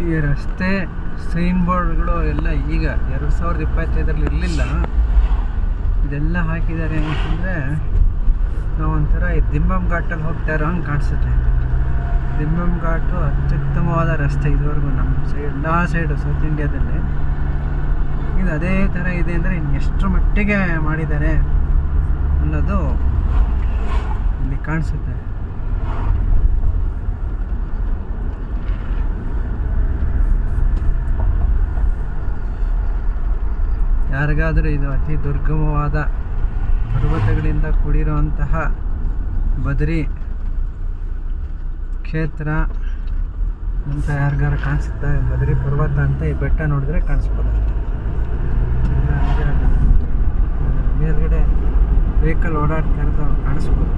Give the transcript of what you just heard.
ಈ ರಸ್ತೆ ಸೈನ್ ಬೋರ್ಡ್ಗಳು ಎಲ್ಲ ಈಗ 2025 ಇರಲಿಲ್ಲ. ಇದೆಲ್ಲ ಹಾಕಿದ್ದಾರೆ ಅಂತಂದರೆ ನಾವು ಒಂಥರ ಈ ದಿಮ್ಮಂ ಘಾಟಲ್ಲಿ ಹೋಗ್ತಾ ಇರೋ ಹಂಗೆ ಕಾಣಿಸುತ್ತೆ. ದಿಮ್ಮಂ ಘಾಟು ಅತ್ಯುತ್ತಮವಾದ ರಸ್ತೆ ಇದುವರೆಗೂ ನಮ್ಮ ಸೈಡ್, ಎಲ್ಲ ಸೈಡು ಸೌತ್ ಇಂಡಿಯಾದಲ್ಲಿ. ಇದು ಅದೇ ಥರ ಇದೆ ಅಂದರೆ ಇನ್ನು ಎಷ್ಟರ ಮಟ್ಟಿಗೆ ಮಾಡಿದ್ದಾರೆ ಅನ್ನೋದು ಇಲ್ಲಿ ಕಾಣಿಸುತ್ತೆ. ಯಾರಿಗಾದರೂ ಇದು ಅತಿ ದುರ್ಗಮವಾದ ಪರ್ವತಗಳಿಂದ ಕೂಡಿರುವಂತಹ ಬದರಿ ಕ್ಷೇತ್ರ ಅಂತ ಯಾರಿಗಾರು ಕಾಣಿಸುತ್ತಾ, ಬದರಿ ಪರ್ವತ ಅಂತ ಈ ಬೆಟ್ಟ ನೋಡಿದ್ರೆ ಕಾಣಿಸ್ಬೋದು ಅಷ್ಟೇ. ಮೇಲ್ಗಡೆ ವೆಹಿಕಲ್ ಓಡಾಡ್ತಾ ಇರೋದು ಕಾಣಿಸ್ಬೋದು.